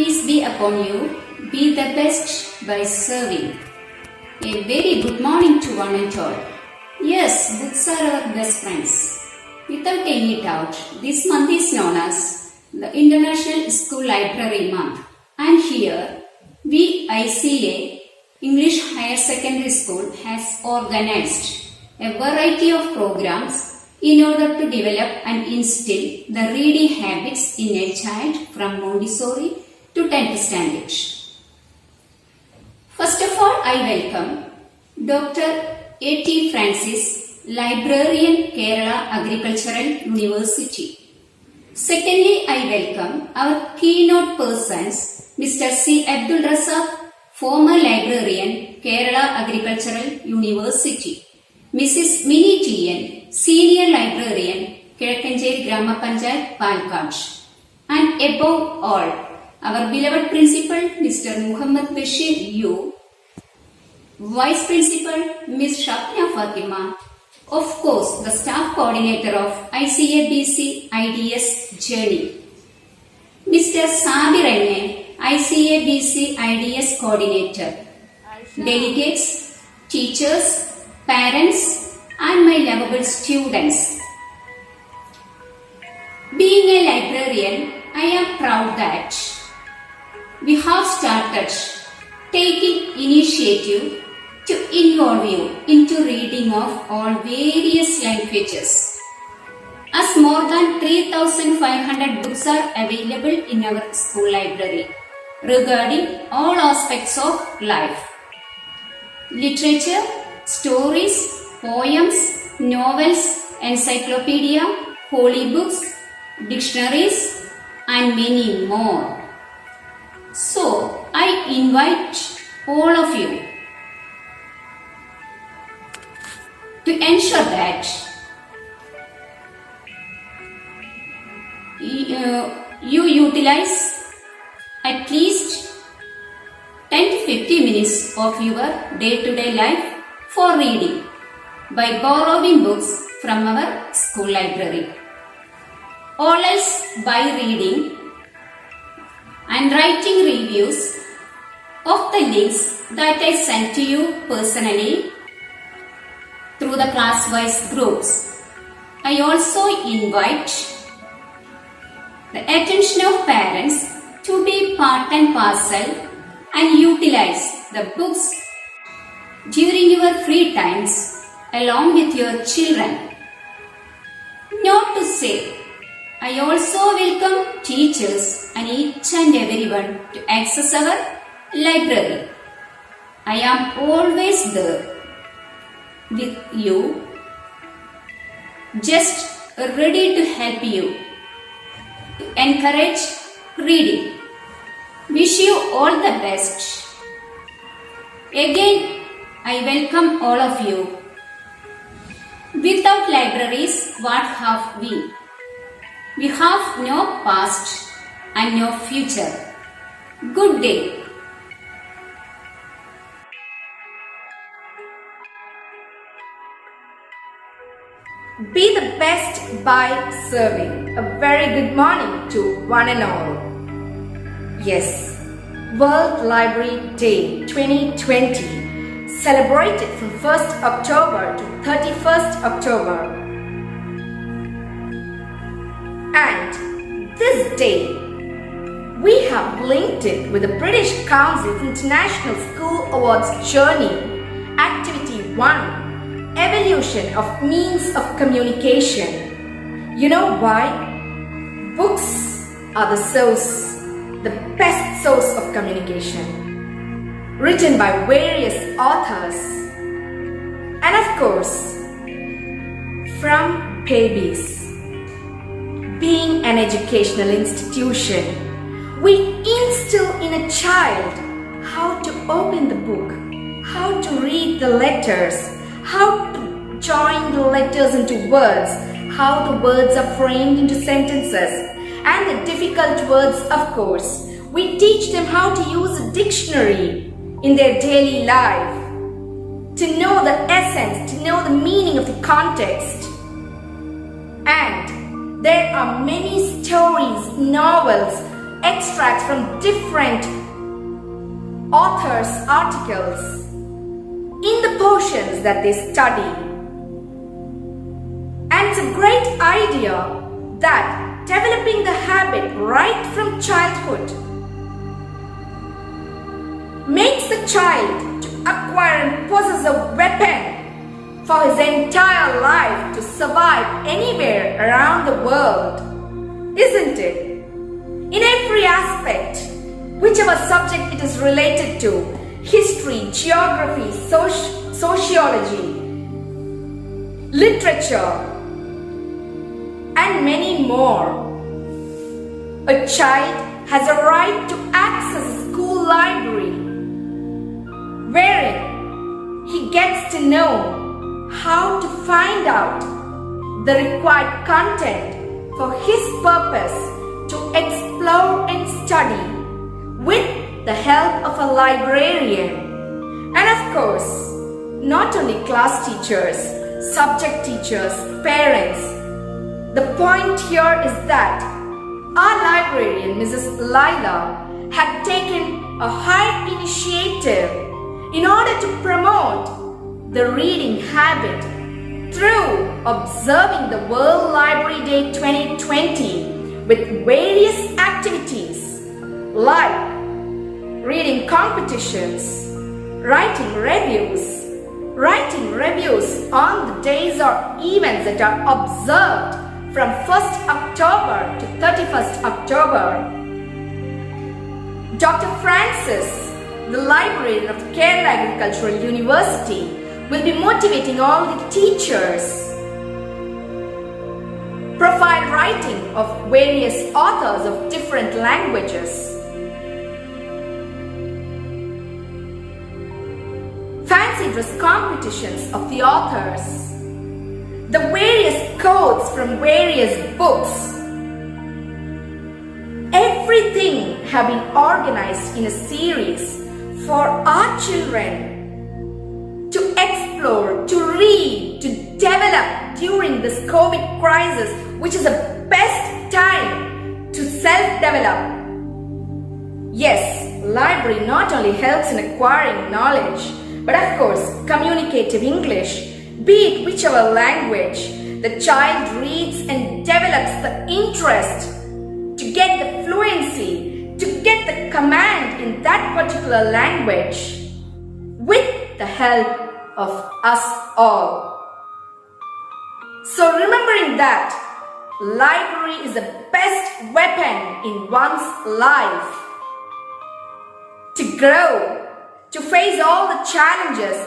Peace be upon you. Be the best by serving. A very good morning to one and all. Yes, books are our best friends. Without any doubt, this month is known as the International School Library Month. And here, we ICA, English Higher Secondary School, has organized a variety of programs in order to develop and instill the reading habits in a child from Montessori to 10th standard. First of all, I welcome Dr. A.T. Francis, Librarian, Kerala Agricultural University. Secondly, I welcome our keynote persons, Mr. C. Abdul Razak, former Librarian, Kerala Agricultural University. Mrs. Mini T.N., Senior Librarian, KIZHAKKENCHERY GRAMA PANCHAYAT, PALAKKAD. And above all, our beloved Principal, Mr. Mohamed Basheer, U. Vice Principal, Ms. Shabna Fathwima. Of course, the Staff Coordinator of ICA-BC IDS Journey. Mr. Sabir, ICA-BC IDS Coordinator. Delegates, teachers, parents, and my lovable students. Being a librarian, I am proud that we have started taking initiative to involve you into reading of all various languages. As more than 3,500 books are available in our school library regarding all aspects of life. Literature, stories, poems, novels, encyclopedia, holy books, dictionaries, and many more. So, I invite all of you to ensure that you utilize at least 10 to 50 minutes of your day-to-day life for reading by borrowing books from our school library, or else by reading and writing reviews of the links that I sent to you personally through the class-wise groups. I also invite the attention of parents to be part and parcel and utilize the books during your free times along with your children. Not to say, I also welcome teachers and each and everyone to access our library. I am always there with you, just ready to help you, to encourage reading. Wish you all the best. Again, I welcome all of you. Without libraries, what have we? We have no past and no future. Good day. Be the best by serving. A very good morning to one and all. Yes, World Library Day 2020 celebrated from 1st October to 31st October. And this day, we have linked it with the British Council's International School Awards Journey, Activity 1, Evolution of Means of Communication. You know why? Books are the source, the best source of communication, written by various authors, and of course, from babies. Being an educational institution, we instill in a child how to open the book, how to read the letters, how to join the letters into words, how the words are framed into sentences, and the difficult words, of course. We teach them how to use a dictionary in their daily life, to know the essence, to know the meaning of the context. And there are many stories, novels, extracts from different authors' articles in the portions that they study. And it's a great idea that developing the habit right from childhood makes the child to acquire and possess a weapon for his entire life to survive anywhere around the world, isn't it? In every aspect, whichever subject it is related to, history, geography, sociology, literature, and many more. A child has a right to access a school library wherein he gets to know how to find out the required content for his purpose to explore and study with the help of a librarian. And of course, not only class teachers, subject teachers, parents. The point here is that our librarian, Mrs. Laila, had taken a high initiative in order to promote the reading habit through observing the World Library Day 2020 with various activities like reading competitions, writing reviews on the days or events that are observed from 1st October to 31st October. Dr. Francis, the librarian of the Kerala Agricultural University, will be motivating all the teachers. Profile writing of various authors of different languages. Fancy dress competitions of the authors. The various quotes from various books. Everything have been organized in a series for our children to explore, to read, to develop during this COVID crisis, which is the best time to self-develop. Yes, library not only helps in acquiring knowledge, but of course, communicative English, be it whichever language, the child reads and develops the interest to get the fluency, to get the command in that particular language with the help of us all. So remembering that library is the best weapon in one's life to grow, to face all the challenges,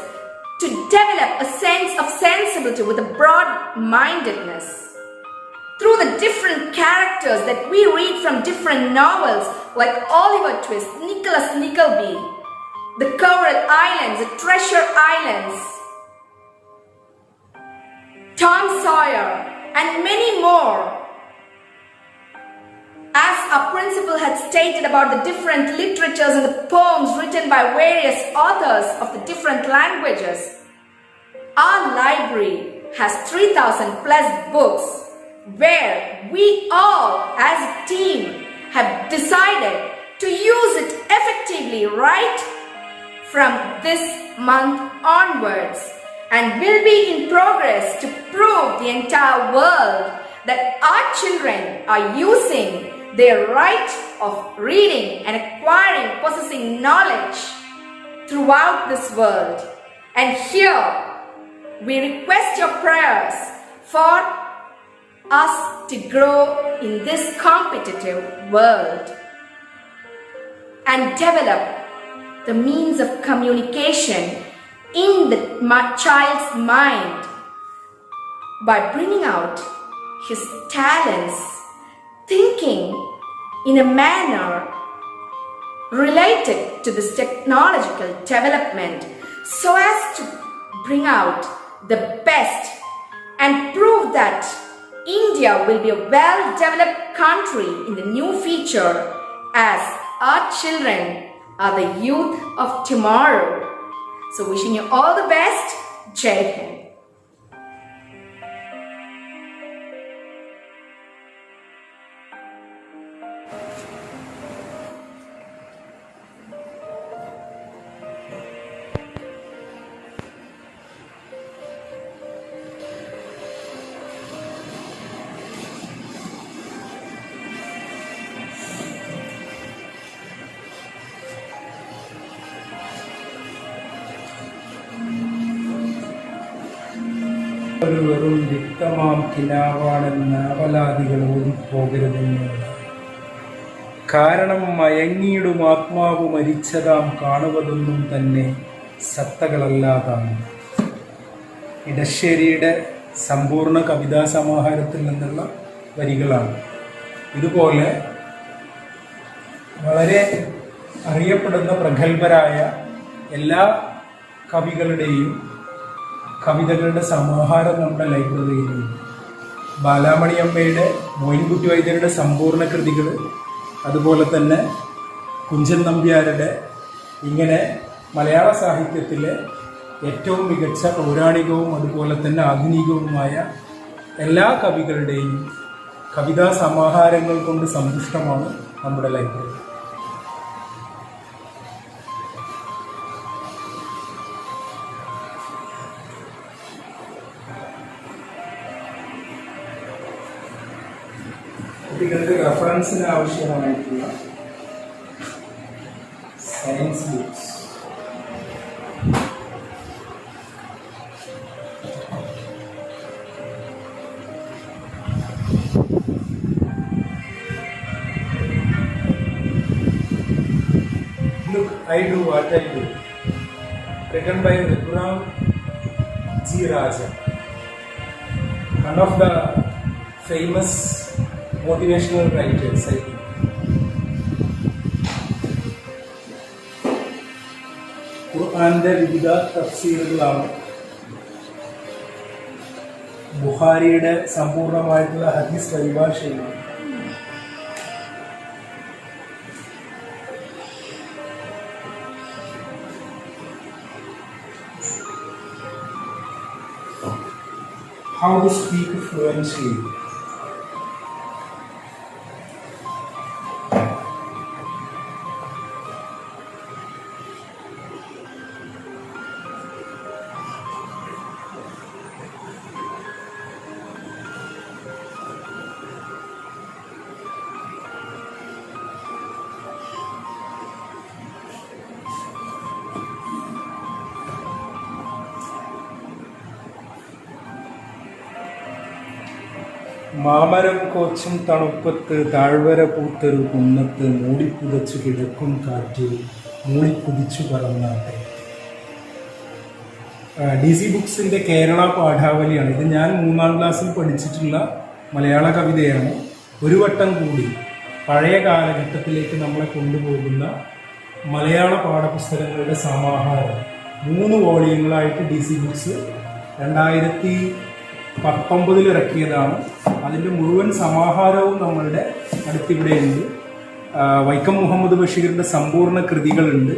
to develop a sense of sensibility with a broad-mindedness. Through the different characters that we read from different novels like Oliver Twist, Nicholas Nickleby, the Coral Islands, the Treasure Islands, Tom Sawyer, and many more. As our principal had stated about the different literatures and the poems written by various authors of the different languages, our library has 3,000 plus books where we all as a team have decided to use it effectively right from this month onwards, and will be in progress to prove the entire world that our children are using their right of reading and acquiring, possessing knowledge throughout this world. And here we request your prayers for us to grow in this competitive world and develop the means of communication in the child's mind by bringing out his talents, thinking in a manner related to this technological development so as to bring out the best and prove that India will be a well-developed country in the new future, as our children are the youth of tomorrow. So wishing you all the best. Jai Hind. ഒരു വെറും വ്യക്തമാം കിനാവാണെന്ന അവലാദികൾ ഓടിപ്പോകരുതെന്ന്. കാരണം മയങ്ങിയിടും ആത്മാവ് മരിച്ചതാം കാണുവതൊന്നും തന്നെ സത്തകളല്ലാതാണ്. ഇടശ്ശേരിയുടെ സമ്പൂർണ്ണ കവിതാ സമാഹാരത്തിൽ നിന്നുള്ള വരികളാണ്. ഇതുപോലെ വളരെ അറിയപ്പെടുന്ന പ്രഗത്ഭരായ എല്ലാ കവികളുടെയും കവിതകളുടെ സമാഹാരം നമ്മുടെ ലൈബ്രറിയിലുണ്ട്. ബാലാമണി അമ്മയുടെ, മോയിൻകുട്ടി വൈദ്യരുടെ സമ്പൂർണ്ണ കൃതികൾ, അതുപോലെ തന്നെ കുഞ്ചൻ നമ്പ്യാരുടെ, ഇങ്ങനെ മലയാള സാഹിത്യത്തിലെ ഏറ്റവും മികച്ച പൗരാണികവും അതുപോലെ തന്നെ ആധുനികവുമായ എല്ലാ കവികളുടെയും കവിതാ സമാഹാരങ്ങൾ കൊണ്ട് സമ്പുഷ്ടമാണ് നമ്മുടെ ലൈബ്രറി. കുട്ടികൾക്ക് റെഫറൻസിന് ആവശ്യമായിട്ടുള്ള science books, Look, I Do What I Do, written by Raghuram G. Raja, one of the famous motivational writers, I think. ഖുർആന്റെ വിവിധ തഫ്സീറുകളാണ്. ബുഖാരിയുടെ സമ്പൂർണ്ണമായിട്ടുള്ള ഹദീസ് പരിഭാഷയാണ്. How to speak fluently. മാമരം കോച്ചും തണുപ്പത്ത് താഴ്വര പൂത്തൊരു കുന്നത്ത് മൂടിപ്പുതച്ചു കിടക്കും കാറ്റ് മൂളിക്കുതിച്ചു പറന്നാട്ടെ. DC ബുക്സിൻ്റെ കേരള പാഠാവലിയാണ് ഇത്. ഞാൻ 3ാം ക്ലാസ്സിൽ പഠിച്ചിട്ടുള്ള മലയാള കവിതയാണ്. ഒരു വട്ടം കൂടി പഴയ കാലഘട്ടത്തിലേക്ക് നമ്മളെ കൊണ്ടുപോകുന്ന മലയാള പാഠപുസ്തകങ്ങളുടെ സമാഹാരം 3 വോളിയങ്ങളായിട്ട് DC ബുക്സ് 2019 ഇറക്കിയതാണ്. അതിൻ്റെ മുഴുവൻ സമാഹാരവും നമ്മളുടെ അടുത്തിവിടെയുണ്ട്. വൈക്കം മുഹമ്മദ് ബഷീറിൻ്റെ സമ്പൂർണ്ണ കൃതികളുണ്ട്.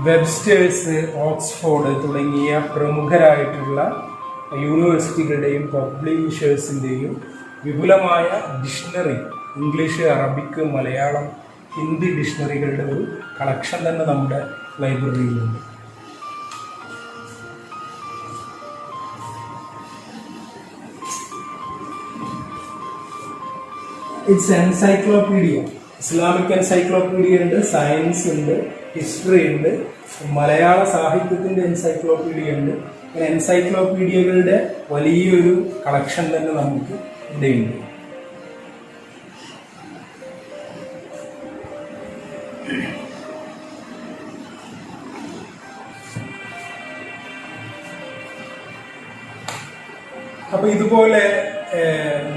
വെബ്സ്റ്റേഴ്സ്, ഓക്സ്ഫോർഡ് തുടങ്ങിയ പ്രമുഖരായിട്ടുള്ള യൂണിവേഴ്സിറ്റികളുടെയും പബ്ലിഷേഴ്സിൻ്റെയും വിപുലമായ dictionary, English, Arabic, Malayalam, Hindi ഡിക്ഷണറികളുടെ ഒരു കളക്ഷൻ തന്നെ നമ്മുടെ ലൈബ്രറിയിലുണ്ട്. It's encyclopedia. ഇസ്ലാമിക് എൻസൈക്ലോപീഡിയ ഉണ്ട്, സയൻസ് ഉണ്ട്, ഹിസ്റ്ററി ഉണ്ട്, മലയാള സാഹിത്യത്തിൻ്റെ എൻസൈക്ലോപീഡിയ ഉണ്ട്. അങ്ങനെ എൻസൈക്ലോപീഡിയകളുടെ വലിയൊരു കളക്ഷൻ തന്നെ നമുക്ക് ഇവിടെയുണ്ട്. അപ്പോൾ ഇതുപോലെ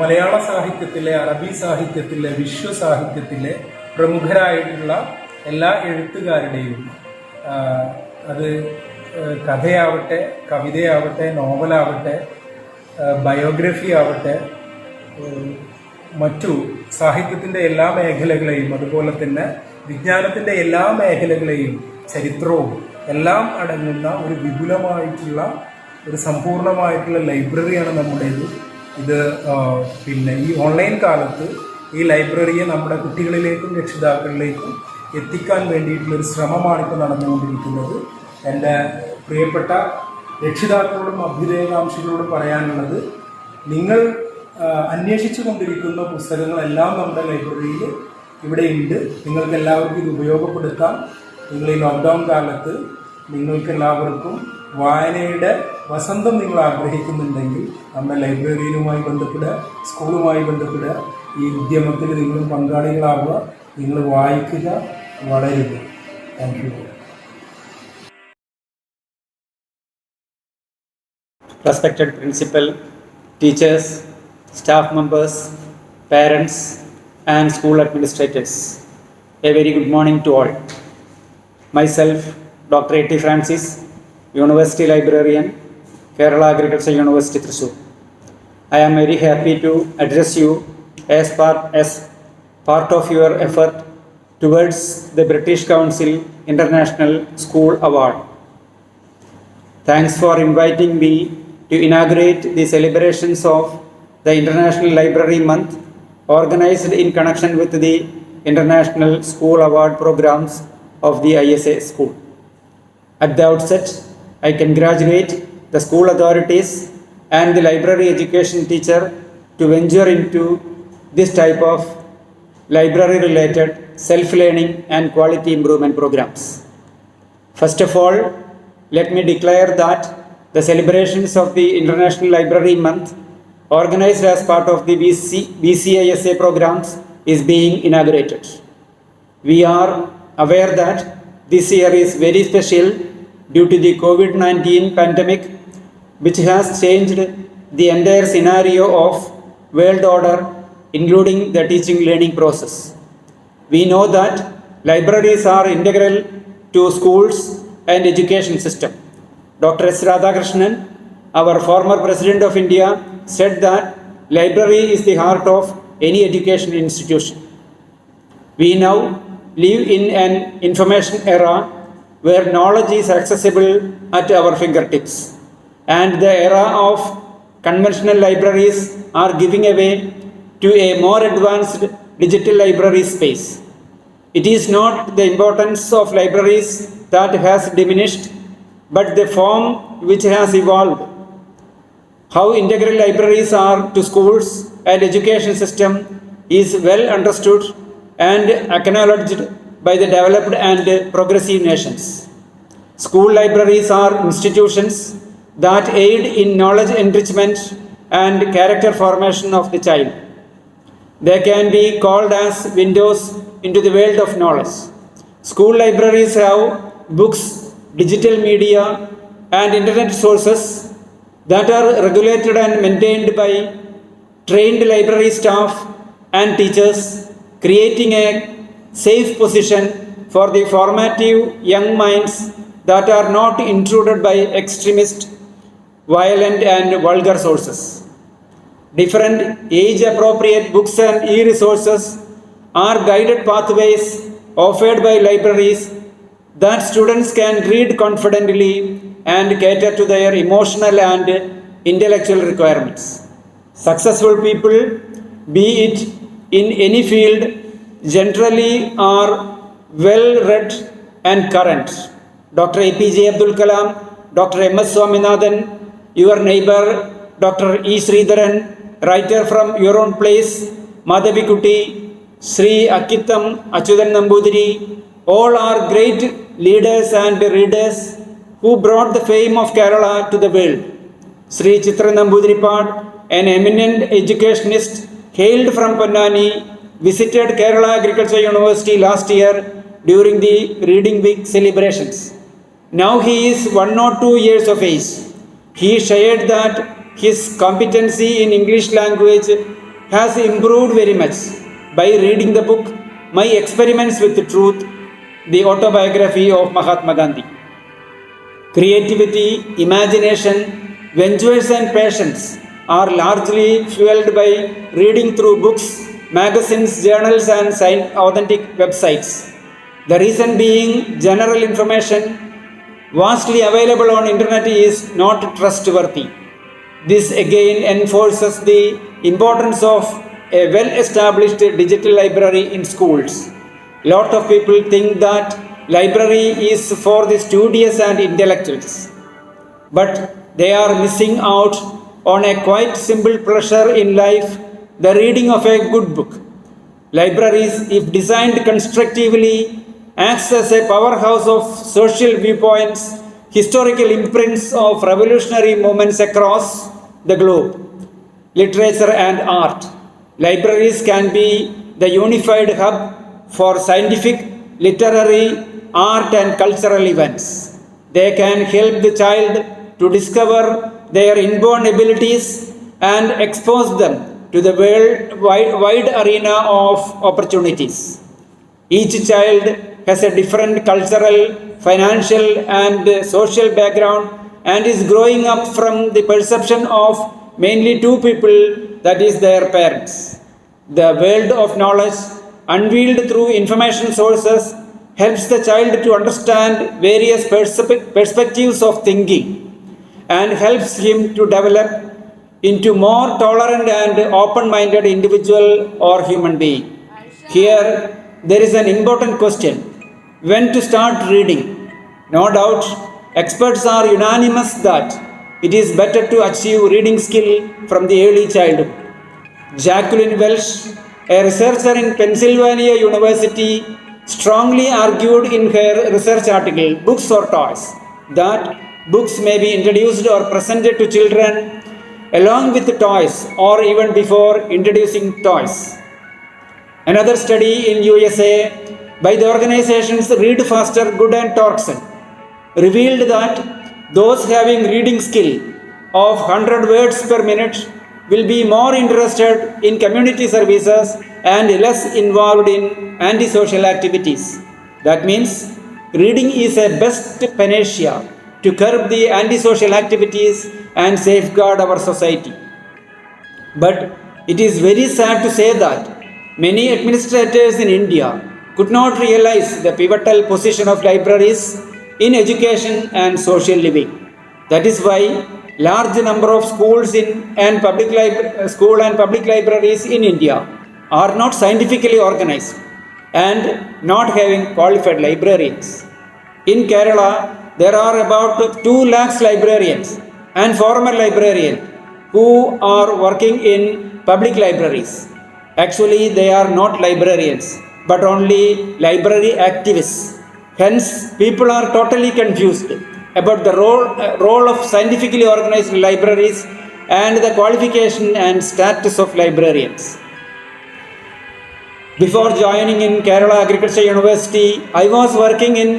മലയാള സാഹിത്യത്തിലെ, അറബി സാഹിത്യത്തിലെ, വിശ്വസാഹിത്യത്തിലെ പ്രമുഖരായിട്ടുള്ള എല്ലാ എഴുത്തുകാരുടെയും, അത് കഥയാവട്ടെ, കവിതയാവട്ടെ, നോവലാവട്ടെ, ബയോഗ്രഫി ആവട്ടെ, മറ്റു സാഹിത്യത്തിൻ്റെ എല്ലാ മേഖലകളെയും അതുപോലെ തന്നെ വിജ്ഞാനത്തിൻ്റെ എല്ലാ മേഖലകളെയും ചരിത്രവും എല്ലാം അടങ്ങുന്ന ഒരു വിപുലമായിട്ടുള്ള ഒരു സമ്പൂർണമായിട്ടുള്ള ലൈബ്രറിയാണ് നമ്മുടേത്. ഇത് പിന്നെ ഈ ഓൺലൈൻ കാലത്ത് ഈ ലൈബ്രറിയെ നമ്മുടെ കുട്ടികളിലേക്കും രക്ഷിതാക്കളിലേക്കും എത്തിക്കാൻ വേണ്ടിയിട്ടുള്ളൊരു ശ്രമമാണ് ഇപ്പോൾ നടന്നുകൊണ്ടിരിക്കുന്നത്. എൻ്റെ പ്രിയപ്പെട്ട രക്ഷിതാക്കളോടും അഭ്യുദയകാംക്ഷികളോടും പറയാനുള്ളത്, നിങ്ങൾ അന്വേഷിച്ചു കൊണ്ടിരിക്കുന്ന പുസ്തകങ്ങളെല്ലാം നമ്മുടെ ലൈബ്രറിയിൽ ഇവിടെയുണ്ട്. നിങ്ങൾക്ക് എല്ലാവർക്കും ഇത് ഉപയോഗപ്പെടുത്താം. നിങ്ങൾ ഈ ലോക്ക്ഡൗൺ കാലത്ത് നിങ്ങൾക്ക് എല്ലാവർക്കും വായനയുടെ വസന്തം നിങ്ങൾ ആഗ്രഹിക്കുന്നുണ്ടെങ്കിൽ നമ്മുടെ ലൈബ്രറിയുമായി ബന്ധപ്പെടുക, സ്കൂളുമായി ബന്ധപ്പെടുക. ഈ ഉദ്യമത്തിൽ നിങ്ങളും പങ്കാളികളാവുക. നിങ്ങൾ വായിക്കുക, വളരുക. Thank you. Respected principal, teachers, staff members, parents and school administrators, a very good morning to all. Myself, Dr. A.T. Francis, University Librarian, Kerala Agricultural University, Thrissur. I am very happy to address you as part of your effort towards the British Council International School Award. Thanks for inviting me to inaugurate the celebrations of the International Library Month organized in connection with the International School Award programs of the ISA School. At the outset, I congratulate the school authorities and the library education teacher to venture into this type of library-related self-learning and quality improvement programs. First of all, let me declare that the celebrations of the International Library Month organized as part of the BCISA programs is being inaugurated. We are aware that this year is very special due to the COVID-19 pandemic, which has changed the entire scenario of world order, including the teaching learning process. We know that libraries are integral to schools and education system. Dr. S. Radhakrishnan, our former President of India, said that library is the heart of any education institution. We now live in an information era where knowledge is accessible at our fingertips, and the era of conventional libraries are giving away to a more advanced digital library space. It is not the importance of libraries that has diminished, but the form which has evolved. How integral libraries are to schools and education system is well understood and acknowledged by the developed and progressive nations. School libraries are institutions that aid in knowledge enrichment and character formation of the child. They can be called as windows into the world of knowledge. School libraries have books, digital media and internet sources that are regulated and maintained by trained library staff and teachers, creating a safe position for the formative young minds that are not intruded by extremist, violent and vulgar sources. Different age-appropriate books and e-resources are guided pathways offered by libraries that students can read confidently and cater to their emotional and intellectual requirements. Successful people, be it in any field, generally are well read and current. Dr. APJ Abdul Kalam, Dr. M.S. Swaminathan, your neighbor, Dr. E. Sridharan, writer from your own place, Madhavikutti, Sri Akittam Achudan Nambudiri, all are great leaders and readers who brought the fame of Kerala to the world. Sri Chitra Nambudripad, an eminent educationist hailed from Pannani, visited Kerala Agricultural University last year during the Reading Week celebrations. Now he is 102 years of age. He shared that his competency in English language has improved very much by reading the book My Experiments with Truth, the autobiography of Mahatma Gandhi. Creativity, imagination, ventures and passions are largely fueled by reading through books, magazines, journals and authentic websites. The reason being, general information vastly available on internet is not trustworthy. This again enforces the importance of a well-established digital library in schools. Lot of people think that library is for the studious and intellectuals, but they are missing out on a quite simple pleasure in life, the reading of a good book. Libraries, if designed constructively, acts as a powerhouse of social viewpoints, historical imprints of revolutionary movements across the globe, literature and art. Libraries can be the unified hub for scientific, literary, art and cultural events. They can help the child to discover their inborn abilities and expose them to the wide arena of opportunities. Each child has a different cultural, financial and social background and is growing up from the perception of mainly two people, that is their parents. The world of knowledge, unveiled through information sources, helps the child to understand various perspectives of thinking and helps him to develop into more tolerant and open-minded individual or human being. Here, there is an important question: when to start reading? No doubt, experts are unanimous that it is better to achieve reading skill from the early childhood. Jacqueline Welch, a researcher in Pennsylvania University, strongly argued in her research article, Books or Toys, that books may be introduced or presented to children along with toys or even before introducing toys. Another study in USA by the organizations Read Faster, Good and Torkson revealed that those having reading skill of 100 words per minute will be more interested in community services and less involved in antisocial activities. That means reading is a best panacea to curb the antisocial activities and safeguard our society. But it is very sad to say that many administrators in India could not realize the pivotal position of libraries in education and social living. That is why large number of schools and public libraries in India are not scientifically organized and not having qualified librarians. In Kerala, there are about 2 lakhs librarians and former librarians who are working in public libraries. Actually, they are not librarians, but only library activists. Hence, people are totally confused about the role of scientifically organized libraries and the qualification and status of librarians. Before joining in Kerala Agriculture University, I was working in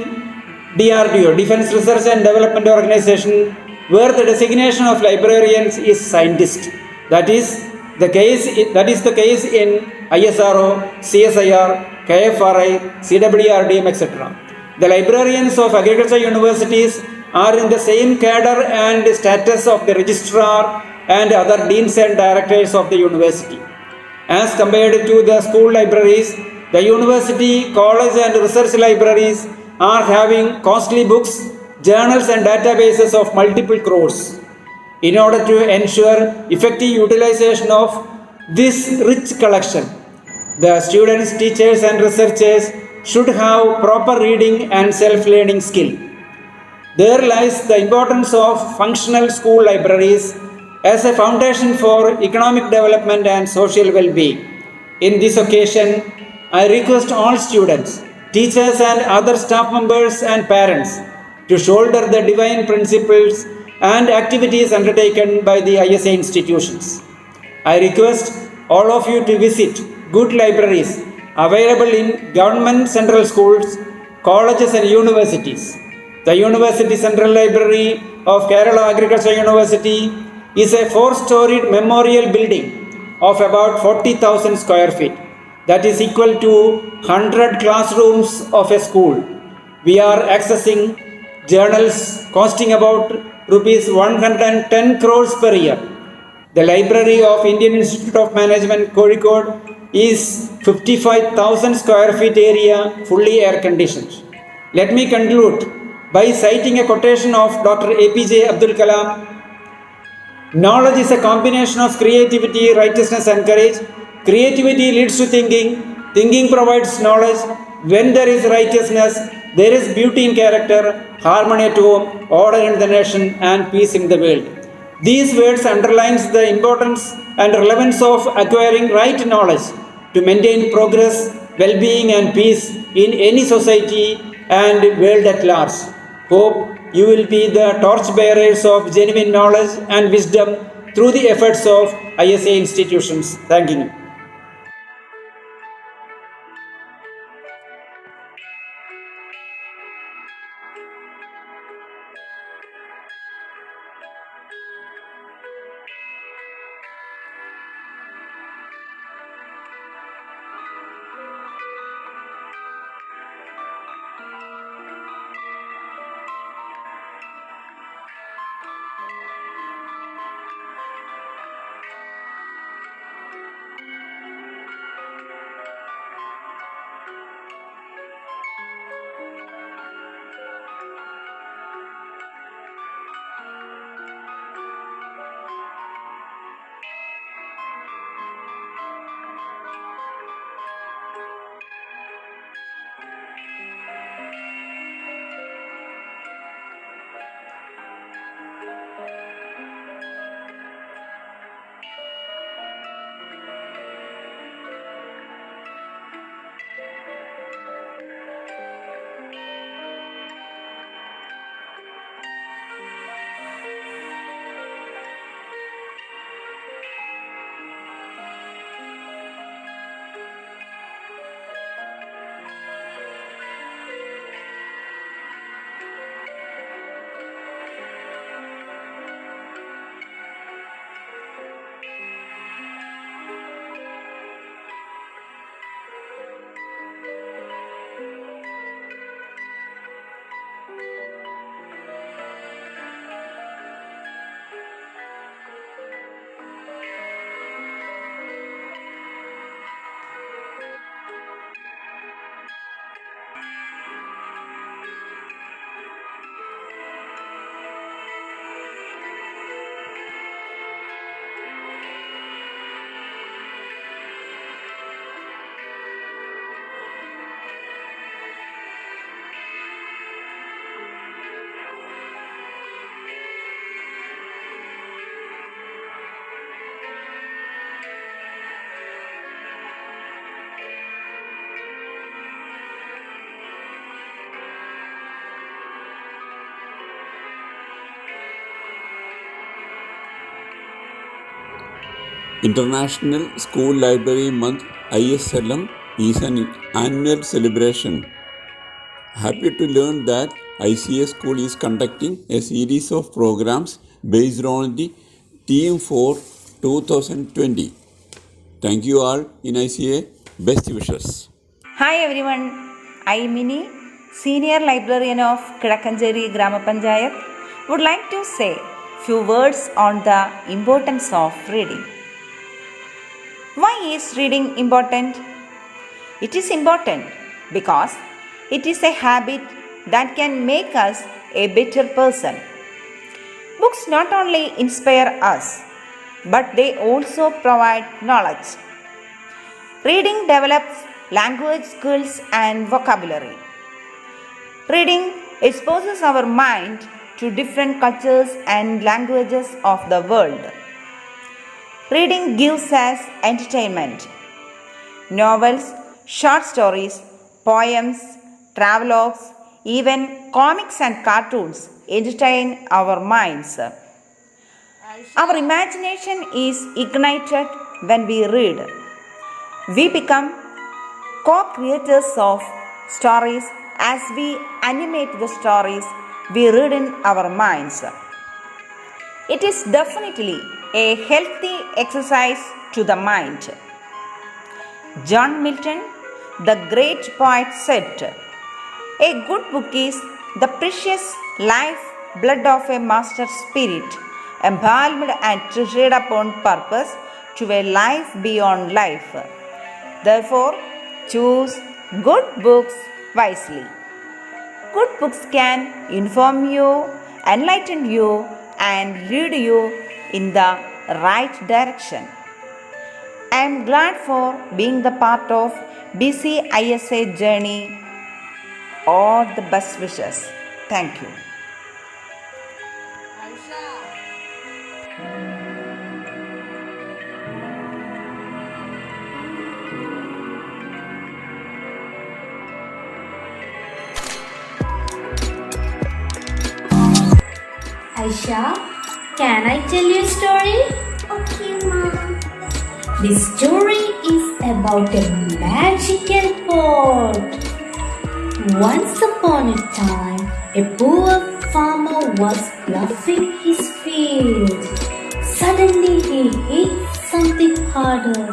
DRDO, Defense Research and Development Organization, where the designation of librarians is scientist. That is the case in ISRO, CSIR, KFRI, CWRDM, etc. The librarians of agriculture universities are in the same cadre and status of the registrar and other deans and directors of the university. As compared to the school libraries, the university, college and research libraries are having costly books, journals and databases of multiple crores. In order to ensure effective utilization of this rich collection, the students, teachers and researchers should have proper reading and self-learning skill. There lies the importance of functional school libraries as a foundation for economic development and social well-being. In this occasion, I request all students, teachers and other staff members and parents to shoulder the divine principles and activities undertaken by the ISA institutions. I request all of you to visit good libraries available in government central schools, colleges and universities. The University Central Library of Kerala Agriculture University is a 4-storied memorial building of about 40,000 square feet. That is equal to 100 classrooms of a school. We are accessing journals costing about rupees 110 crores per year. The Library of Indian Institute of Management, Kozhikode, is 55,000 square feet area, fully air conditioned. Let me conclude by citing a quotation of Dr. APJ Abdul Kalam. Knowledge is a combination of creativity, righteousness and courage. Creativity leads to thinking. Thinking provides knowledge. When there is righteousness, there is beauty in character, harmony at home, order in the nation, and peace in the world. These words underlines the importance and relevance of acquiring right knowledge to maintain progress, well-being, and peace in any society and world at large. Hope you will be the torchbearers of genuine knowledge and wisdom through the efforts of ISA institutions. Thank you. International School Library Month ISLM is an annual celebration. Happy to learn that ICA School is conducting a series of programs based on the theme for 2020. Thank you all in ICA. Best wishes. Hi everyone, I am Mini, Senior Librarian of KIZHAKKENCHERY Grama Panchayat, would like to say few words on the importance of reading. Why is reading important? It is important because it is a habit that can make us a better person. Books not only inspire us, but they also provide knowledge. Reading develops language skills and vocabulary. Reading exposes our mind to different cultures and languages of the world. Reading gives us entertainment. Novels, short stories, poems, travelogues, even comics and cartoons entertain our minds. Our imagination is ignited when we read. We become co-creators of stories as we animate the stories we read in our minds. It is definitely a healthy exercise to the mind. John Milton, the great poet, said, "A good book is the precious life blood of a master spirit, embalmed and treasured upon purpose to a life beyond life." Therefore, choose good books wisely. Good books can inform you, enlighten you, and lead you in the right direction. I am glad for being the part of busy ISA journey. All the best wishes. Thank you. Aisha, can I tell you a story? Okay, Mom. This story is about a magical pot. Once upon a time, a poor farmer was ploughing his field. Suddenly he hit something harder.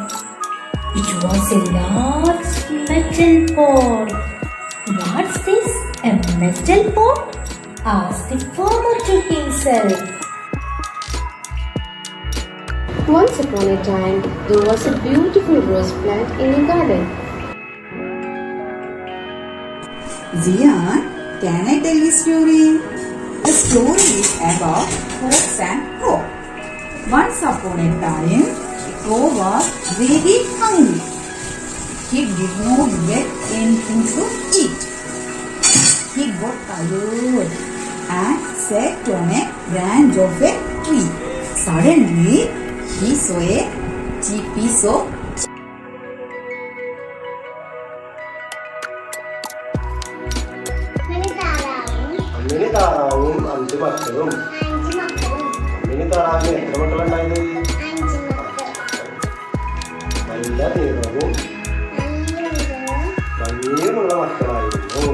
It was a large metal pot. What's this? A metal pot? Asked the farmer to himself. Once upon a time, there was a beautiful rose plant in a garden. Zian, can I tell you a story? The story is about fox and crow. Once upon a time, crow was very hungry. He did not get anything to eat. He got tired and sat on a branch of a tree. Suddenly, he saw a cheap piece of Ammini താറാവും 5 മക്കളും. അമ്മിനി താറാവിന് എത്ര മക്കളുണ്ടായത്? നല്ല നീളവും ഭംഗിയുമുള്ള മക്കളായിരുന്നു.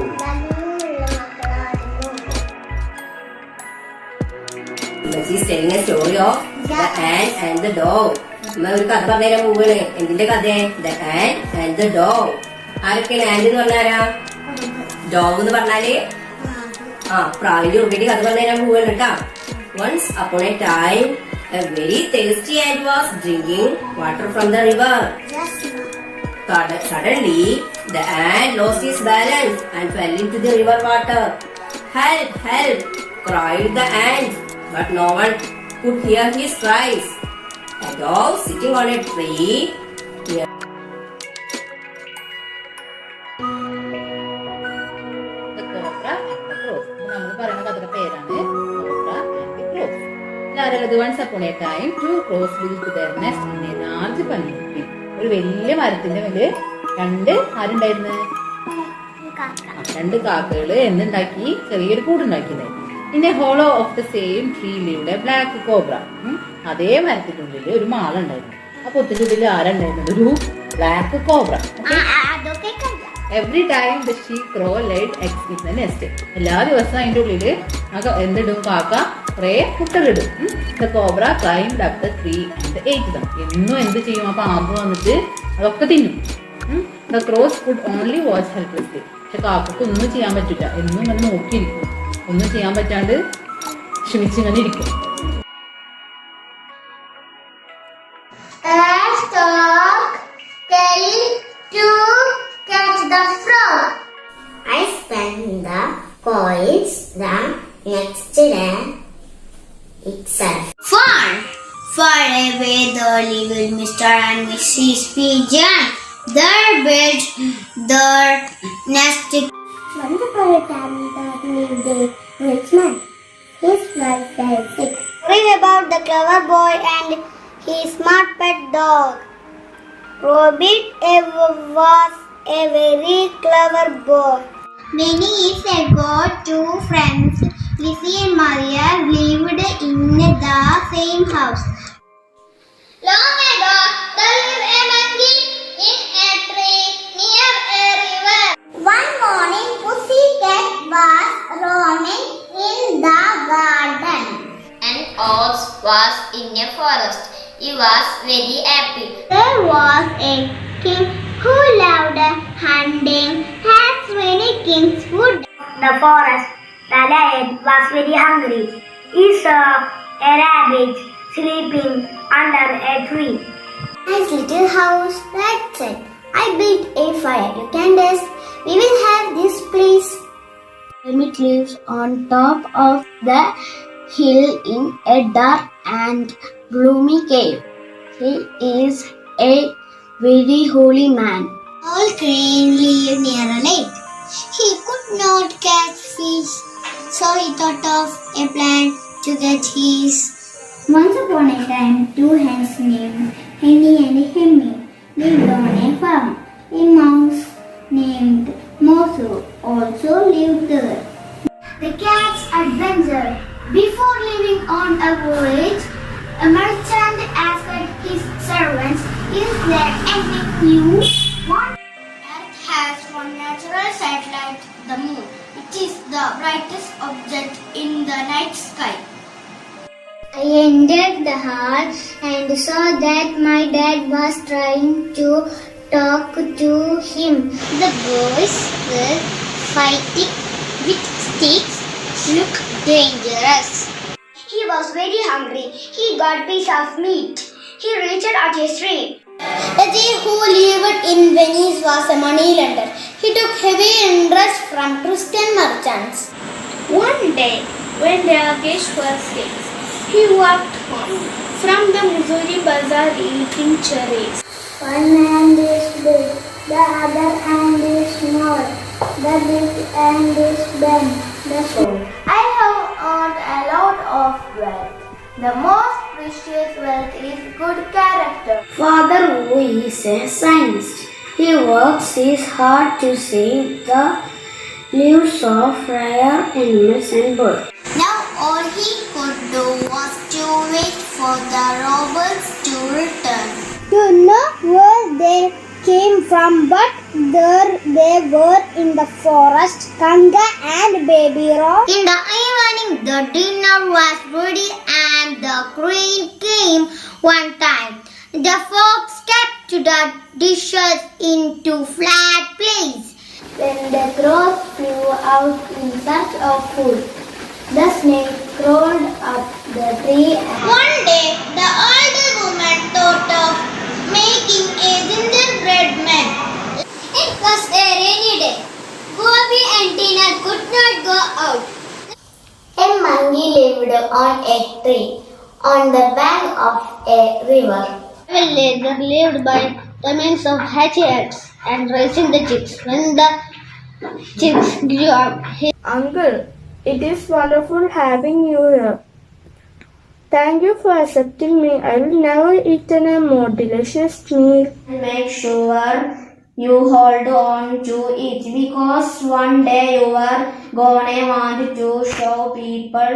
She's telling a story of the ant and the dog. അമ്മ ഒരു കഥ പറഞ്ഞുതരാൻ പോവുകയാണ്. എന്തിന്റെ കഥ? The ant and the dog. ആരൊക്കെയാണ് ant എന്ന് പറഞ്ഞാരാ? ഡോഗ് എന്ന് പറഞ്ഞാല് പ്രാവിന്റെ ഉറുമ്പിന്റെ കഥ പറഞ്ഞുതരാൻ പോവുകയാണ് കേട്ടാ. Once upon a time, a very thirsty ant was drinking water from the river. Suddenly, the ant lost his balance and fell into the river water. Help! Help! Cried the ant. But no one could hear his cries. A dog sitting on a tree near the cobra and the crows. നമ്മൾ പറയുന്ന കഥയുടെ പേരാണ് Cobra and the Crows. ആരുള്ളത്? Once upon a time, two crows built their nest in a large palm tree. ഒരു വലിയ മരത്തിന്റെ മേല് ആരുണ്ടായിരുന്നു? രണ്ട് കാക്കകള് എന്തുണ്ടാക്കി? ചെറിയൊരു കൂടുണ്ടാക്കിയതായിരുന്നു. In a hollow of the same tree lived a black cobra. അതേ മരത്തിനുള്ളിൽ ഒരു മാളുണ്ടായിരുന്നു. ആ പൊത്തിനുള്ളിൽ ആരുണ്ടായിരുന്നത്? ഒരു black cobra. Every time the she crow laid eggs in the nest. എല്ലാ ദിവസവും അതിന്റെ ഉള്ളില് എന്തിടും? കാക്ക കുറെ മുട്ടകളിടും. The cobra climbed up the tree and ate them. എന്നും എന്ത് ചെയ്യും? ആ പാമ്പ് വന്നിട്ട് അതൊക്കെ തിന്നും. The crows could only watch helplessly. പക്ഷെ കാക്കക്ക് ഒന്നും ചെയ്യാൻ പറ്റില്ല. എന്നും ഇങ്ങനെ നോക്കിയിരിക്കും. ഒന്നും ചെയ്യാൻ പറ്റാണ്ട് ക്ഷമിച്ചിങ്ങനെ ഇരിക്കും. I spent the coins the next day itself. Far away there lived Mr. and Mrs. Pigeon. They built their nest. Once upon a time there lived a rich man. His wife fell sick. Read about the clever boy and his smart pet dog. Robert was a very clever boy. Many years ago, two friends, Lizzie and Maria, lived in the same house. Long ago, there lived a monkey in a tree near a river. One morning, Pussycat was roaming in the garden. An ox was in a forest. He was very happy. There was a king who loved hunting as many kings would. The forest, the lion was very hungry. He saw a rabbit sleeping under a tree. Nice little house, Rat said. I built a fire. You can rest. We will have this place. Hermit lives on top of the hill in a dark and gloomy cave. He is a very holy man. All crane lived near a lake. He could not catch fish, so he thought of a plan to get his. Once upon a time, two hens named Henny and Hemmy lived on a farm. A mouse named Mosu also lived there. The cat's adventure. Before leaving on a voyage, a merchant asked his servants, "Is there any clue?" Earth has one natural satellite, the moon. It is the brightest object in the night sky. I entered the hall and saw that my dad was trying to talk to him. The boys were fighting with sticks. Looked dangerous. He was very hungry. He got a piece of meat. He reached out a stream. A thief who lived in Venice was a moneylender. He took heavy interest from Christian merchants. One day, when the luggage was fixed, he walked home from the Missouri bazaar eating cherries. One hand is big, the other hand is small, the big hand is bent. I have earned a lot of wealth. The most precious wealth is good character. Father, who is a scientist, he works his heart to save the lives of rare animals and birds. Now all he could do was to wait for the robbers to return. You know where they came from, but there they were in the forest, Kanga and Baby Rock. In the evening, the dinner was ready and the crane came one time. The fox kept the dishes into flat place. When the crows flew out in search of food, the snake crawled up the tree. One day, the older woman thought of making a gingerbread man. It was a rainy day. Bobby and Tina could not go out. A monkey lived on a tree on the bank of a river. A villager lived by the means of hatching eggs and raising the chicks. When the chicks grew up, Uncle, it is wonderful having you here. Thank you for accepting me. I will never eat a more delicious meal. Make sure you hold on to it, because one day you are gonna want to show people.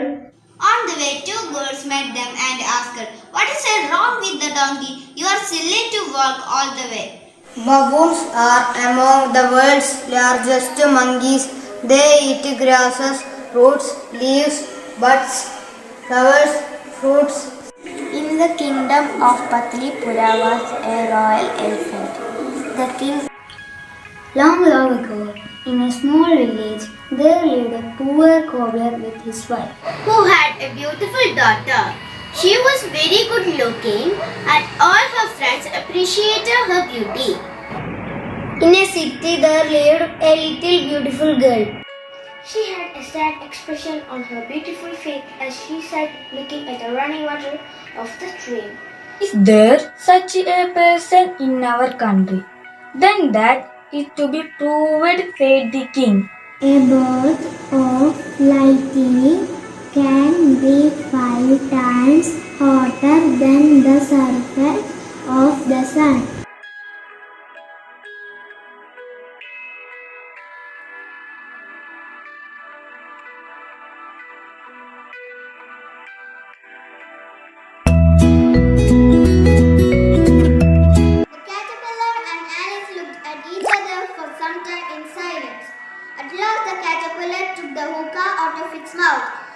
On the way, two girls met them and asked, "What is wrong with the donkey? You are silly to walk all the way." Baboons are among the world's largest monkeys. They eat grasses, roots, leaves, buds, flowers, fruits. In the kingdom of Patlipura was a royal elephant. The king. Long ago, in a small village, there lived a poor cobbler with his wife, who had a beautiful daughter. She was very good looking and all her friends appreciated her beauty. In a city, there lived a little beautiful girl. She had a sad expression on her beautiful face as she sat looking at the running water of the stream. Is there such a person in our country? Then that is to be proved, said the king. A bolt of lightning can be 5 times hotter than the surface of the sun.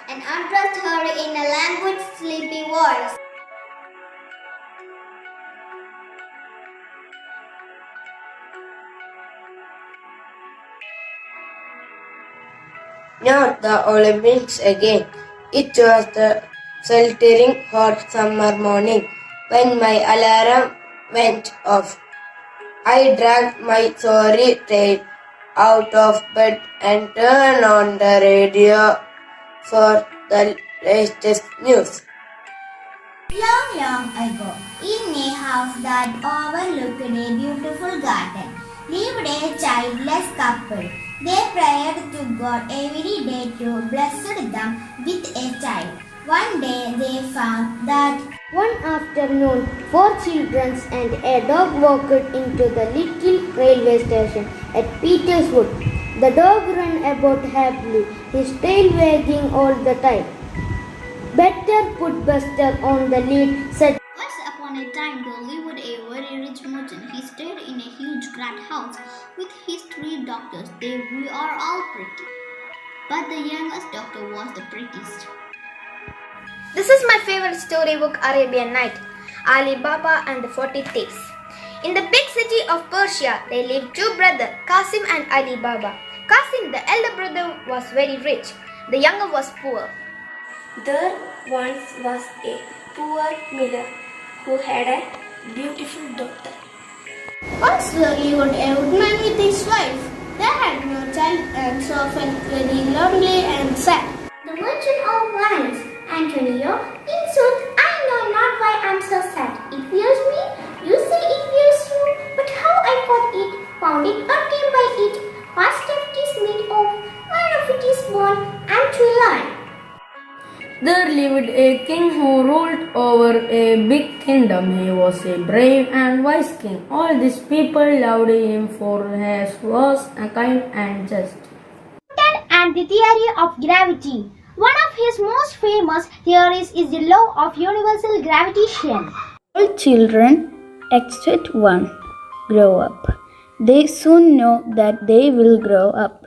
And addressed her in a languid, sleepy voice. Not the Olympics again. It was the sweltering hot summer morning when my alarm went off. I dragged my sorry tail out of bed and turned on the radio for the latest news. Long, long ago, in a house that overlooked a beautiful garden, lived a childless couple. They prayed to God every day to bless them with a child. One day they found that One afternoon, 4 children and a dog walked into the little railway station at Peterswood. The dog ran about happily, his tail wagging all the time. Better put Buster on the lead, said. once upon a time there lived a very rich merchant. He stayed in a huge grand house with his 3 daughters. They were all pretty, but the youngest daughter was the prettiest. This is my favorite storybook, Arabian Night, Ali Baba and the 40 Thieves. In the big city of Persia, there lived 2 brothers, Qasim and Ali Baba. Qasim, the elder brother, was very rich. The younger was poor. There once was a poor miller who had a beautiful daughter. Once there lived a woodman with his wife. They had no child and so felt very lonely and sad. The merchant of wines, Antonio, in sooth, I know not why I am so sad. It fears me, you say it fears you, but how I got it, found it or came by it, what stuff it is made of, whereof it is born, and to learn. There lived a king who ruled over a big kingdom. He was a brave and wise king. All these people loved him for his was kind and just. And the theory of gravity. One of his most famous theories is the law of universal gravitation. All children, except one, grow up. They soon know that they will grow up.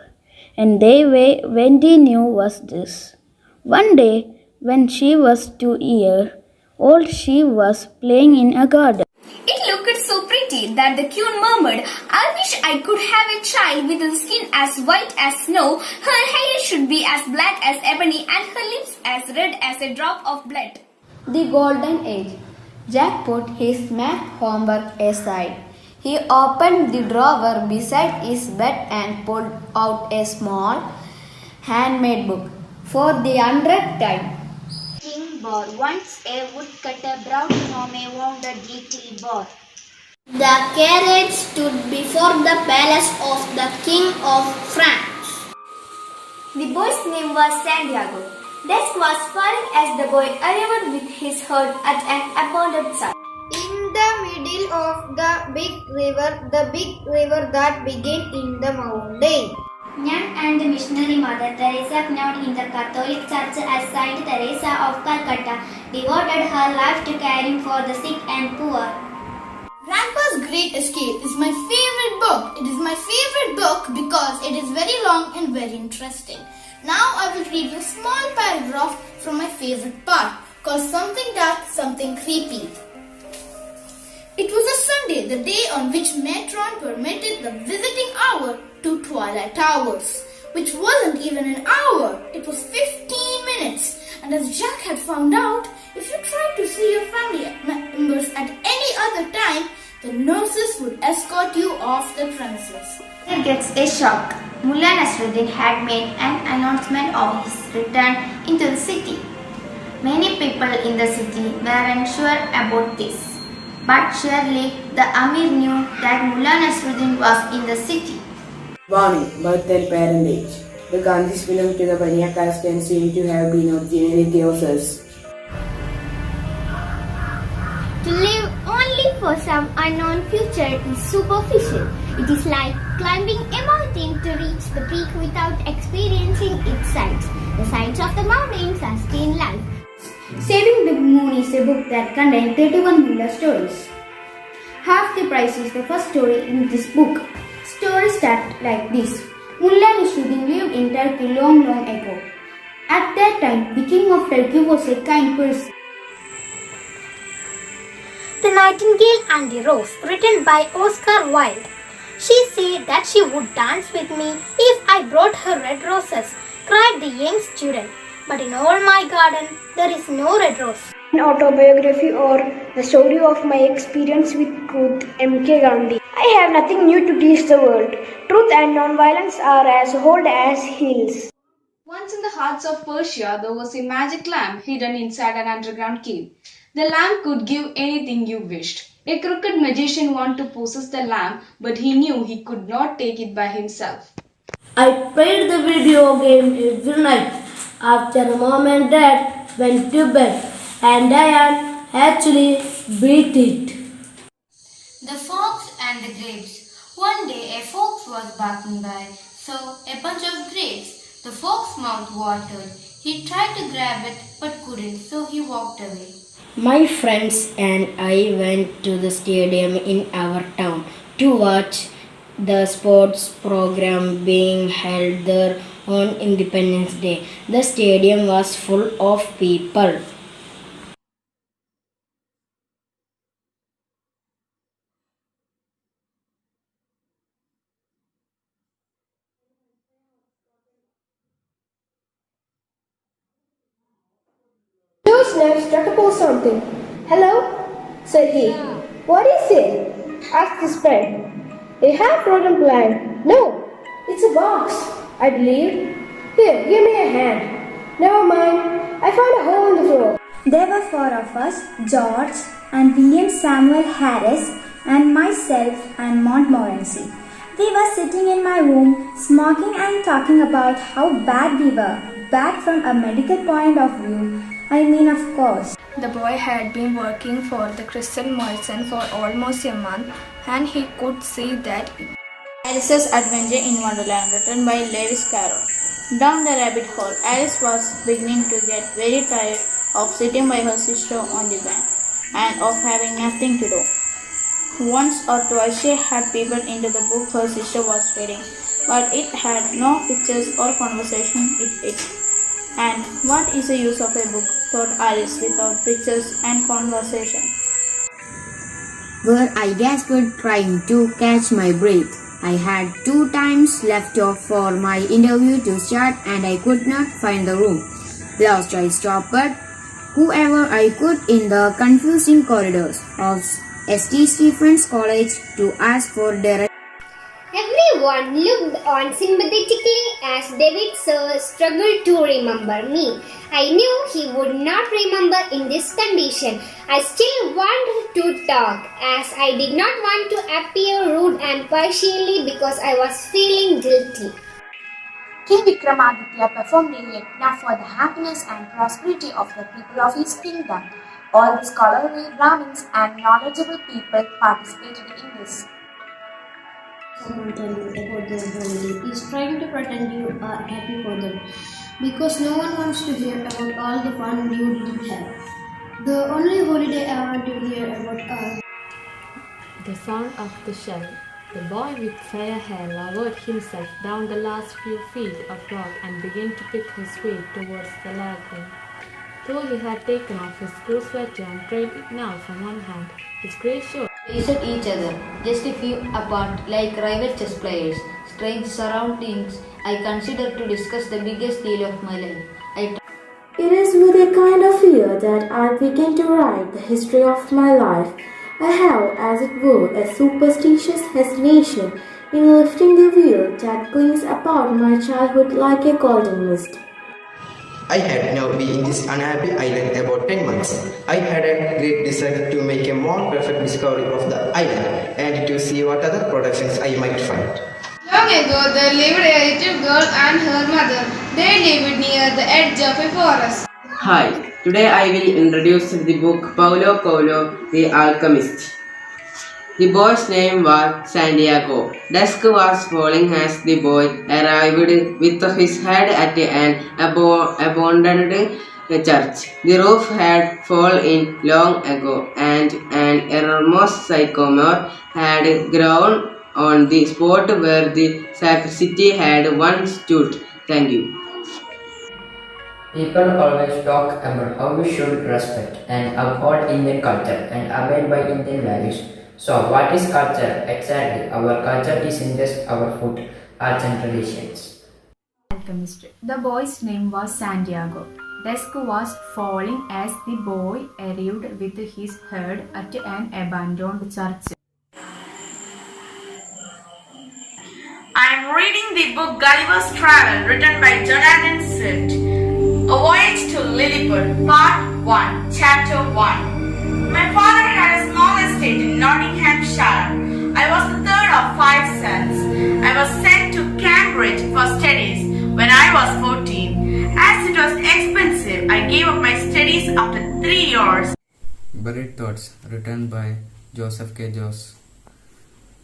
And the way Wendy knew was this. One day, when she was 2 years old, she was playing in a garden. It looked so pretty that the queen murmured, I wish I could have a child with a skin as white as snow. Her hair should be as black as ebony and her lips as red as a drop of blood. The golden age. Jack put his math homework aside. He opened the drawer beside his bed and pulled out a small handmade book. For the 100th time, King Bor. Once a woodcutter brought home a wounded little boar. The carriage stood before the palace of the King of France. The boy's name was Santiago. Dusk was falling as the boy arrived with his herd at an appointed time. In the middle of the big river that began in the mountain. Young and missionary Mother Teresa, known in the Catholic Church as Saint Teresa of Calcutta, devoted her life to caring for the sick and poor. Grandpa's Great Escape is my favorite book. It is my favorite book because it is very long and very interesting. Now I will read a small paragraph from my favorite part called Something Dark, Something Creepy. It was a Sunday, the day on which Matron permitted the visiting hour to twilight hours, which wasn't even an hour, it was 15 minutes. And as Jack had found out, if you tried to see your family members at any other time, the nurses would escort you off the premises. It gets a shock. Mullah Nasruddin had made an announcement of his return into the city. Many people in the city weren't sure about this. But surely the Amir knew that Mullah Nasruddin was in the city. Warning, birth and parentage. The Gandhis belong to the Baniya caste and seem to have been originally chaoses. To live only for some unknown future is superficial. It is like climbing a mountain to reach the peak without experiencing its sides. The sides of the mountains are still life. Saving the Moon is a book that contains 31 Mullah stories. Half the price is the first story in this book. Stories start like this. Mullah Nasruddin lived in Turkey long ago. At that time, the king of Turkey was a kind person. The Nightingale and the Rose, written by Oscar Wilde. She said that she would dance with me if I brought her red roses, cried the young student. But in all my garden, there is no red rose. An autobiography or the story of my experience with truth, M.K. Gandhi. I have nothing new to teach the world. Truth and non-violence are as old as hills. Once in the hearts of Persia, there was a magic lamp hidden inside an underground cave. The lamp could give anything you wished. A crooked magician wanted to possess the lamp, but he knew he could not take it by himself. I played the video game every night after mom and dad went to bed, and I actually beat it. The Fox and the Grapes. One day a fox was passing by, saw a bunch of grapes. The fox's mouth watered. He tried to grab it but couldn't, so he walked away. My friends and I went to the stadium in our town to watch the sports program being held there on Independence Day. The stadium was full of people. Joe Snap struck upon something. "Hello?" said he. "What is it?" asked his friend. "A half-rotten plant." "No, it's a box, I believe. Here, give me a hand." "Never mind, I found a hole in the floor." There were four of us, George and William Samuel Harris and myself and Montmorency. We were sitting in my room, smoking and talking about how bad we were. Bad from a medical point of view, I mean, of course. The boy had been working for the Crystal Merchant for almost a month, and he could see that Alice's Adventure in Wonderland, written by Lewis Carroll. Down the rabbit hole, Alice was beginning to get very tired of sitting by her sister on the bench and of having nothing to do. Once or twice she had peeped into the book her sister was reading, but it had no pictures or conversation in it. And what is the use of a book, thought Alice, without pictures and conversation? Where I gasped, trying to catch my breath. I had 2 times left off for my interview to start, and I could not find the room. Last I stopped whoever I could in the confusing corridors of St. Stephen's College to ask for directions. Everyone looked on sympathetically as David Sir struggled to remember me. I knew he would not remember in this condition. I still wanted to talk, as I did not want to appear rude and partially because I was feeling guilty. King Vikramaditya performed a yajna for the happiness and prosperity of the people of his kingdom. All the scholarly Brahmins and knowledgeable people participated in this. Someone tell you about their holiday is trying to pretend you are happy for them, because no one wants to hear about all the fun you didn't have. The only holiday I want to hear about are the sound of the shell. The boy with fair hair lowered himself down the last few feet of rock and began to pick his way towards the lagoon. Though he had taken off his school sweater and trailed it now from one hand, his grey shorts faced each other, just a few apart, like rival chess players. Strange surroundings, I considered to discuss the biggest deal of my life. It is with a kind of fear that I begin to write the history of my life. I have, as it were, a superstitious hesitation in lifting the veil that clings about my childhood like a golden mist. I had now been in this unhappy island about 10 months. I had a great desire to make a more perfect discovery of the island and to see what other productions I might find. Long ago there lived a little girl and her mother. They lived near the edge of a forest. Hi, today I will introduce the book Paulo Coelho, The Alchemist. The boy's name was Santiago. Dusk was falling as the boy arrived with his head at an abandoned church. The roof had fallen long ago, and an enormous sycamore had grown on the spot where the sacristy had once stood. Thank you. People always talk about how we should respect and uphold Indian culture and abide by Indian values. So, what is culture? Exactly, our culture isn't just our food, arts and traditions. Alchemist. The boy's name was Santiago. Dusk was falling as the boy arrived with his herd at an abandoned church. I am reading the book Gulliver's Travel, written by Jonathan Swift. A Voyage to Lilliput, Part 1, Chapter 1. Nottinghamshire. I was the third of 5 sons. I was sent to Cambridge for studies when I was 14. As it was expensive, I gave up my studies after 3 years. Buried Thoughts, written by Joseph K. Joss.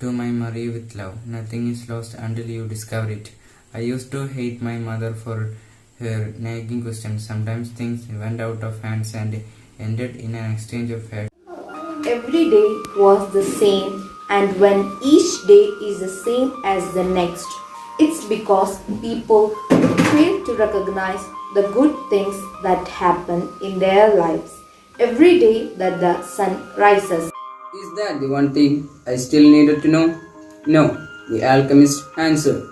To my Marie with love, nothing is lost until you discover it. I used to hate my mother for her nagging questions. Sometimes things went out of hands and ended in an exchange of facts. Every day was the same, and when each day is the same as the next, it's because people fail to recognize the good things that happen in their lives every day that the sun rises. Is that the one thing I still needed to know? No, the alchemist answered.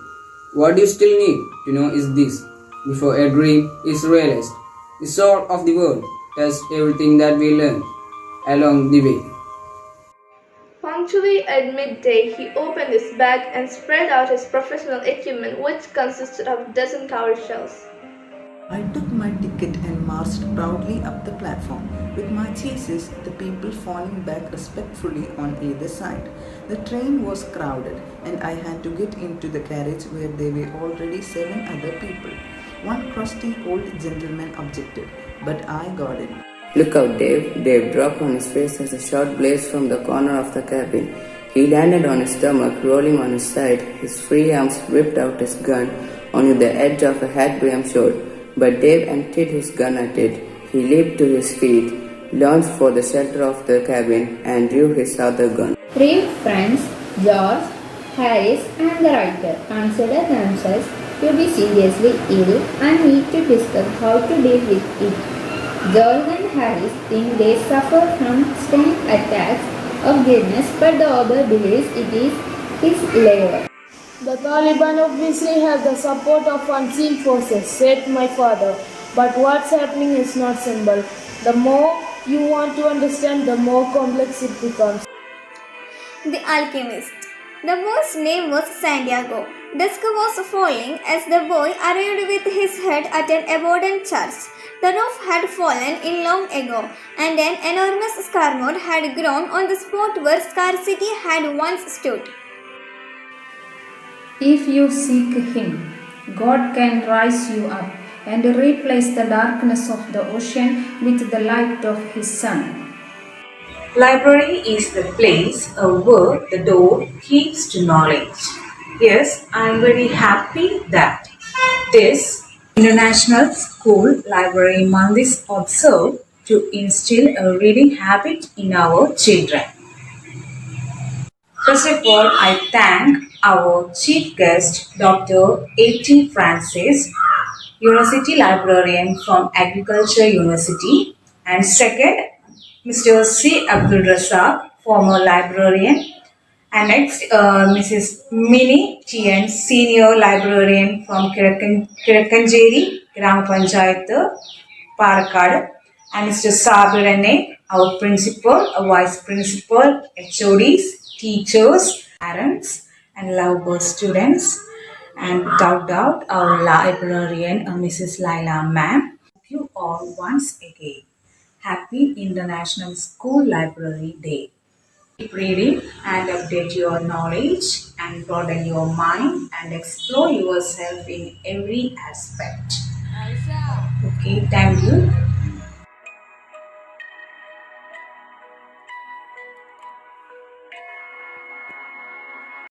What you still need to know is this. Before a dream is realized, the soul of the world tests everything that we learn along the way. Punctually at midday, he opened his bag and spread out his professional equipment, which consisted of dozen cowrie shells. I took my ticket and marched proudly up the platform, with my chases, the people falling back respectfully on either side. The train was crowded, and I had to get into the carriage where there were already 7 other people. One crusty old gentleman objected, but I got it. Look out, Dave. Dave dropped on his face as a shot blazed from the corner of the cabin. He landed on his stomach, rolling on his side. His free arms whipped out his gun on the edge of a hat-brim shot. But Dave emptied his gun at it. He leaped to his feet, lunged for the shelter of the cabin, and drew his other gun. Three friends, George, Harris, and the writer, consider themselves to be seriously ill and need to discuss how to deal with it. George and Harris think they suffer from strange attacks of giddiness, but the author believes it is his liver. The Taliban obviously have the support of unseen forces, said my father. But what's happening is not simple. The more you want to understand, the more complex it becomes. The Alchemist. The boy's name was Santiago. Dusk was falling as the boy arrived with his head at an abandoned church. The roof had fallen in long ago, and an enormous scarmot had grown on the spot where scarcity had once stood. If you seek Him, God can rise you up and replace the darkness of the ocean with the light of His Son. Library is the place where the door keeps to knowledge. Yes, I am very happy that this International School Library Month is observed to instill a reading habit in our children. First of all, I thank our chief guest, Dr. A.T. Francis, University Librarian from Agriculture University, and second, Mr. C. Abdul Razak, former librarian, and next, Mrs. Mini T.N., Senior Librarian from KIZHAKKENCHERY, GRAMA PANCHAYAT, PALAKKAD, and Mr. Sabir N.A., our principal, vice principal, HODs, teachers, parents, and lovebird students, and without doubt, our librarian, Mrs. Laila ma'am. Thank you all once again. Happy International School Library Day. Keep reading and update your knowledge and broaden your mind and explore yourself in every aspect. Okay, thank you.